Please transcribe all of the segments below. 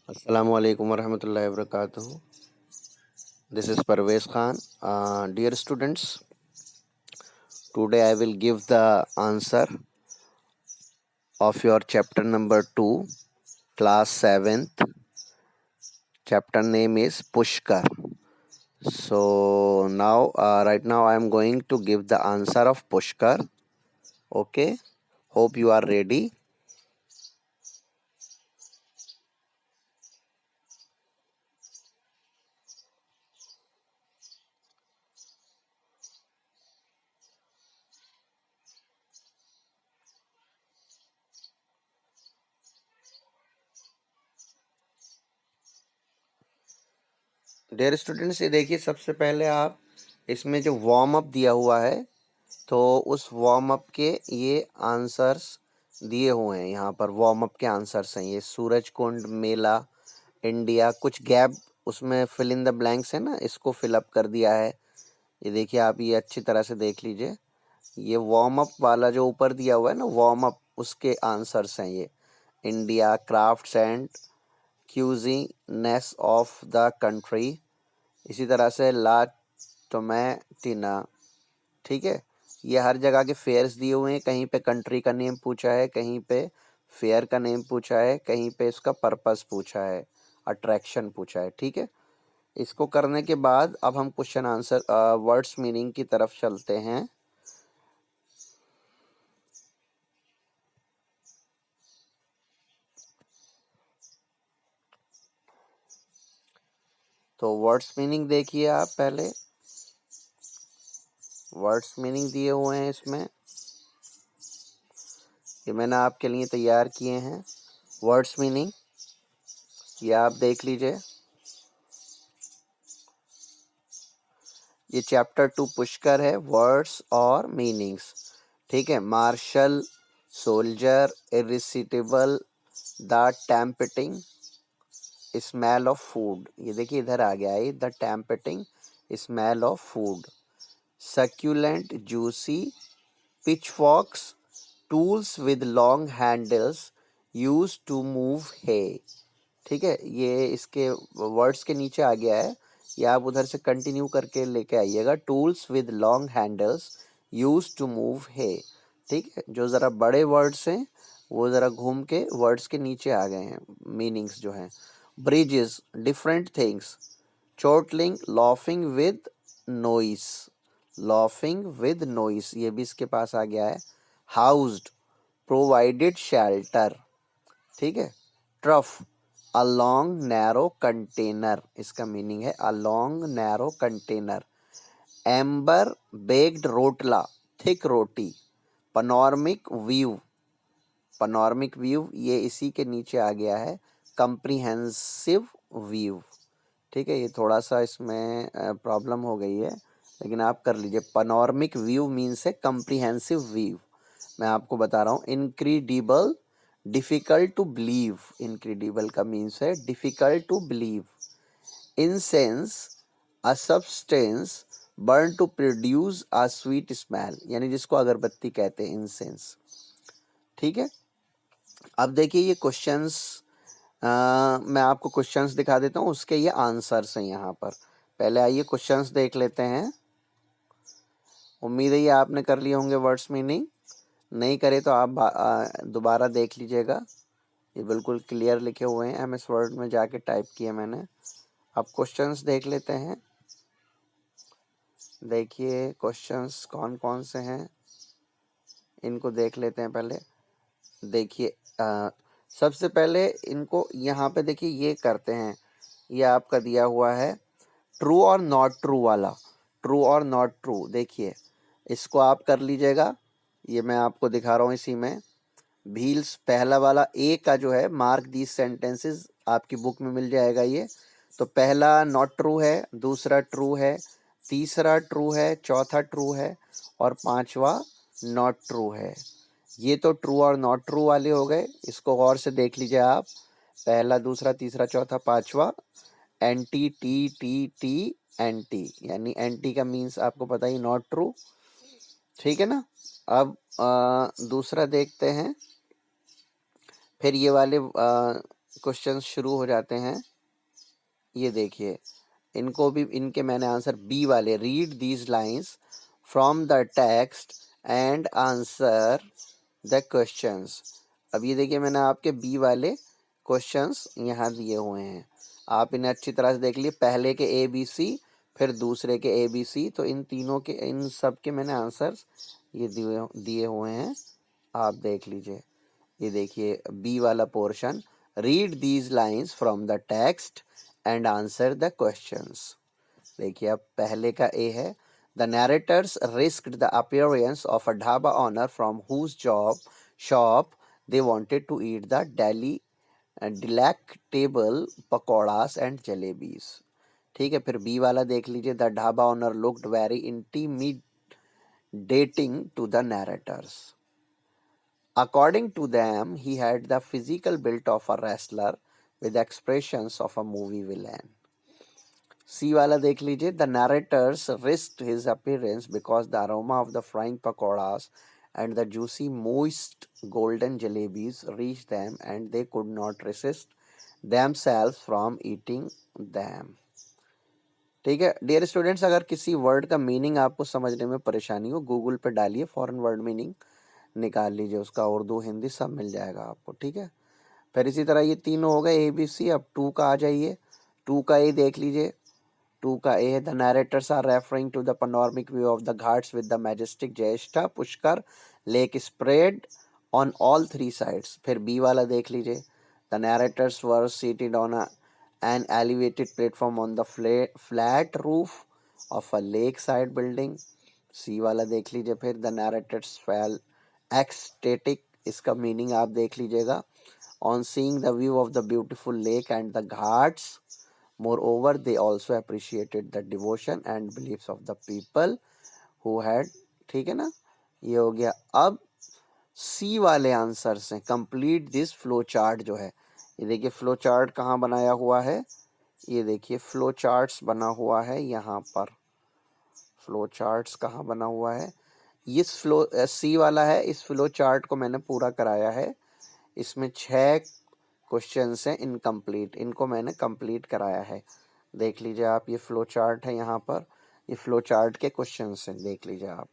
Assalamu alaikum warahmatullahi wabarakatuh. This is Parvez Khan. Dear students, today I will give the answer of your chapter number 2, class 7th. Chapter name is Pushkar. So right now I am going to give the answer of Pushkar. Okay. Hope you are ready. Dear students, ये देखिए, सबसे पहले आप इसमें जो warm up दिया हुआ है, तो उस वार्म अप के ये आंसर्स दिए हुए हैं। यहाँ पर वार्म अप के आंसर्स हैं। ये सूरज कुंड, मेला, इंडिया, कुछ गैप उसमें फिल इन द ब्लैंक्स है ना, इसको फिल अप कर दिया है। ये देखिए, आप ये अच्छी तरह से देख लीजिए। ये वार्म अप वाला जो ऊपर दिया हुआ है ना, वार्म अप, उसके आंसर्स हैं ये। India, crafts and cuisines of the country, इसी तरह से ला टोमेटिना। ठीक है, ये हर जगह के फेयर्स दिए हुए हैं। कहीं पे कंट्री का नेम पूछा है, कहीं पे फेयर का नेम पूछा है, कहीं पे इसका पर्पस पूछा है, अट्रैक्शन पूछा है। ठीक है, इसको करने के बाद अब हम क्वेश्चन आंसर वर्ड्स मीनिंग की तरफ चलते हैं। तो वर्ड्स मीनिंग देखिए आप पहले। वर्ड्स मीनिंग दिए हुए हैं इसमें, ये मैंने आपके लिए तैयार किए हैं वर्ड्स मीनिंग, ये आप देख लीजिए। ये चैप्टर 2 पुष्कर है, वर्ड्स और मीनिंग्स। ठीक है, marshal, soldier, irresistible, the tempting smell of food. ये देखिए इधर आ गया है, the tempting smell of food. Succulent, juicy, pitchforks, tools with long handles use to move है। ठीक है, ये इसके वर्ड्स के नीचे आ गया है, ये आप उधर से कंटिन्यू करके लेके आइएगा। Tools with long handles use to move है। ठीक है, जो ज़रा बड़े वर्ड्स हैं वो ज़रा घूम के वर्ड्स के नीचे आ गए हैं, मीनिंग्स जो हैं। Bridges, different things, chortling, laughing with noise, laughing with noise, ये भी इसके पास आ गया है। Housed, provided shelter. ठीक है, trough, a long narrow container, इसका मीनिंग है a long narrow container. Ember, baked rotla, thick roti. Panoramic view, panoramic view ये इसी के नीचे आ गया है, कंप्रीहेंसिव व्यू। ठीक है, ये थोड़ा सा इसमें प्रॉब्लम हो गई है, लेकिन आप कर लीजिए। पनोरमिक व्यू मीन्स है कंप्रीहेंसिव व्यू। मैं आपको बता रहा हूँ। Incredible, difficult to believe, incredible का मीन्स है difficult to believe. Incense, a substance burn to produce a sweet smell, यानी जिसको अगरबत्ती कहते हैं, इंसेंस। ठीक है, अब देखिए ये क्वेश्चंस, मैं आपको क्वेश्चंस दिखा देता हूँ, उसके ये आंसर्स हैं यहाँ पर। पहले आइए क्वेश्चंस देख लेते हैं। उम्मीद है ये आपने कर लिए होंगे वर्ड्स मीनिंग, नहीं करे तो आप दोबारा देख लीजिएगा। ये बिल्कुल क्लियर लिखे हुए हैं, एमएस वर्ड में जाके टाइप किए मैंने। अब क्वेश्चंस देख लेते हैं। देखिए क्वेश्चंस कौन कौन से हैं, इनको देख लेते हैं पहले। देखिए सबसे पहले इनको यहाँ पे देखिए ये करते हैं। ये आपका दिया हुआ है ट्रू और नॉट ट्रू वाला, ट्रू और नॉट ट्रू। देखिए इसको आप कर लीजिएगा, ये मैं आपको दिखा रहा हूँ इसी में। व्हील्स पहला वाला ए का जो है, मार्क दीज सेंटेंसेस, आपकी बुक में मिल जाएगा ये। तो पहला नॉट ट्रू है, दूसरा ट्रू है, तीसरा ट्रू है, चौथा ट्रू है और पांचवा नॉट ट्रू है। ये तो ट्रू और नॉट ट्रू वाले हो गए, इसको गौर से देख लीजिए आप। पहला, दूसरा, तीसरा, चौथा, पांचवा anti, T T T anti, यानी एंटी का मीन्स आपको पता ही, नॉट ट्रू। ठीक है ना। अब दूसरा देखते हैं। फिर ये वाले क्वेश्चन शुरू हो जाते हैं। ये देखिए, इनको भी, इनके मैंने आंसर बी वाले, read these lines from the text and answer the questions. अब ये देखिए, मैंने आपके बी वाले क्वेश्चंस यहाँ दिए हुए हैं, आप इन्हें अच्छी तरह से देख लिए। पहले के ए बी सी, फिर दूसरे के ए बी सी, तो इन तीनों के, इन सब के मैंने आंसर्स ये दिए हुए हैं, आप देख लीजिए। ये देखिए बी वाला portion, read these lines from the text and answer the questions. देखिए अब पहले का ए है, the narrators risked the appearance of a dhaba owner from whose job shop they wanted to eat the daily delectable pakoras and jalebis. ठीक है, फिर B वाला देख लीजिए, the dhaba owner looked very intimidating to the narrators. According to them, he had the physical build of a wrestler with expressions of a movie villain. सी वाला देख लीजिए, the narrators risked his appearance because the aroma of the frying pakoras and the juicy moist golden jalebis reached them and they could not resist themselves from eating them. ठीक है dear students, अगर किसी word का meaning आपको समझने में परेशानी हो, गूगल पे डालिए, फॉरेन वर्ड मीनिंग निकाल लीजिए, उसका उर्दू हिंदी सब मिल जाएगा आपको। ठीक है, फिर इसी तरह ये तीनों हो गए ए बी सी। अब टू का आ जाइए, टू का ए देख लीजिए, टू का ए है, the narrators are referring to the panoramic view of the ghats with the majestic Jyeshtha Pushkar lake spread on all three sides. फिर बी वाला देख लीजिए, the narrators were seated on an elevated platform on the flat roof of a lakeside building। सी वाला देख लीजिए, फिर the नैरेटर्स fail ecstatic, इसका meaning आप देख लीजिएगा, on seeing the view of the beautiful lake and the ghats। Moreover, they also appreciated the devotion and beliefs of the people who had। ठीक है ना, ये हो गया। अब सी वाले आंसर से कंप्लीट दिस फ्लो चार्ट जो है, ये देखिए फ्लो चार्ट कहाँ बनाया हुआ है, ये देखिए फ्लो चार्ट्स बना हुआ है यहाँ पर। फ्लो चार्ट्स कहाँ बना हुआ है, इस फ्लो सी वाला है, इस फ्लो चार्ट को मैंने पूरा कराया है। इसमें 6 क्वेश्चंस हैं इनकम्प्लीट, इनको मैंने कंप्लीट कराया है। देख लीजिए आप, ये फ्लो चार्ट है यहाँ पर, ये फ्लो चार्ट के क्वेश्चंस हैं, देख लीजिए आप।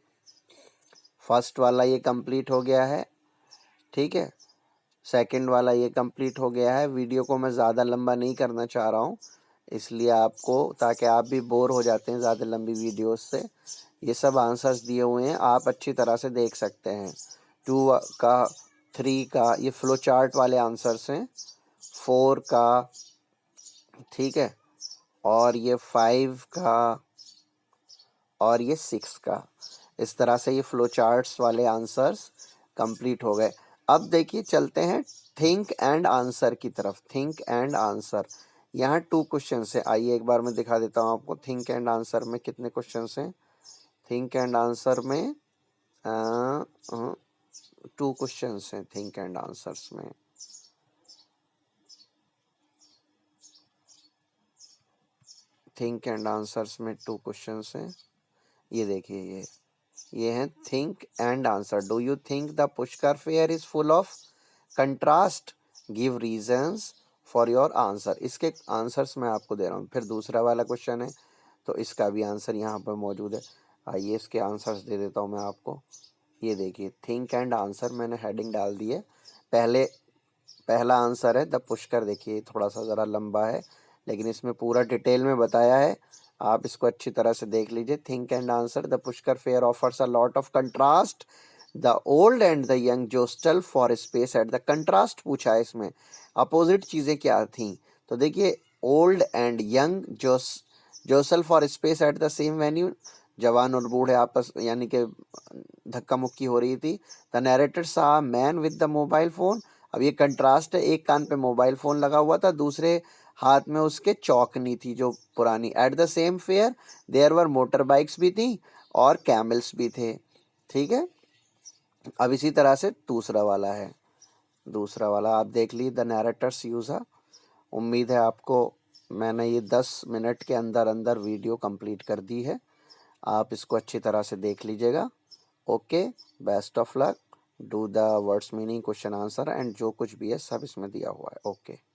फर्स्ट वाला ये कंप्लीट हो गया है, ठीक है, सेकंड वाला ये कंप्लीट हो गया है। वीडियो को मैं ज़्यादा लंबा नहीं करना चाह रहा हूँ, इसलिए आपको, ताकि आप भी बोर हो जाते हैं ज़्यादा लंबी वीडियोस से। ये सब आंसर्स दिए हुए हैं, आप अच्छी तरह से देख सकते हैं। 2 का, 3 का, ये फ्लो चार्ट वाले आंसर्स हैं, 4 का, ठीक है, और ये 5 का, और ये 6 का। इस तरह से ये फ्लो चार्ट्स वाले आंसर्स कंप्लीट हो गए। अब देखिए चलते हैं थिंक एंड आंसर की तरफ। थिंक एंड आंसर, यहाँ 2 क्वेश्चन है, आइए एक बार मैं दिखा देता हूँ आपको। थिंक एंड आंसर में कितने क्वेश्चन हैं, थिंक एंड आंसर में 2 क्वेश्चन हैं थिंक एंड आंसर्स में। थिंक एंड आंसर्स में 2 क्वेश्चन हैं, ये देखिए, ये हैं think and answer. Do you think the Pushkar fair is full of contrast, give reasons for your answer. इसके आंसर्स मैं आपको दे रहा हूँ। फिर दूसरा वाला क्वेश्चन है, तो इसका भी आंसर यहाँ पर मौजूद है। आइए इसके आंसर्स दे देता हूँ मैं आपको। ये देखिए थिंक एंड आंसर, मैंने हेडिंग डाल दी है। पहला आंसर है द पुष्कर। देखिए थोड़ा सा ज़रा लंबा है, लेकिन इसमें पूरा डिटेल में बताया है, आप इसको अच्छी तरह से देख लीजिए। Think and answer, the Pushkar fair offers a lot of contrast, the old and the young jostle for space at the contrast पूछा है इसमें, अपोजिट चीज़ें क्या थी। तो देखिए old and young jostle for space at the same venue, जवान और बूढ़े आपस यानी कि धक्का मुक्की हो रही थी। द नैरेटर सा man with the mobile phone, अब ये कंट्रास्ट है, एक कान पे मोबाइल फ़ोन लगा हुआ था, दूसरे हाथ में उसके चौकनी थी जो पुरानी। At the same fair there were motor bikes भी थी और कैमल्स भी थे। ठीक है, अब इसी तरह से दूसरा वाला है, दूसरा वाला आप देख लीजिए, द नैरेटर्स यूज़। उम्मीद है आपको मैंने ये 10 मिनट के अंदर अंदर वीडियो कंप्लीट कर दी है, आप इसको अच्छी तरह से देख लीजिएगा। Okay, best of luck, do the words meaning question answer and जो कुछ भी है सब इसमें दिया हुआ है। ओके।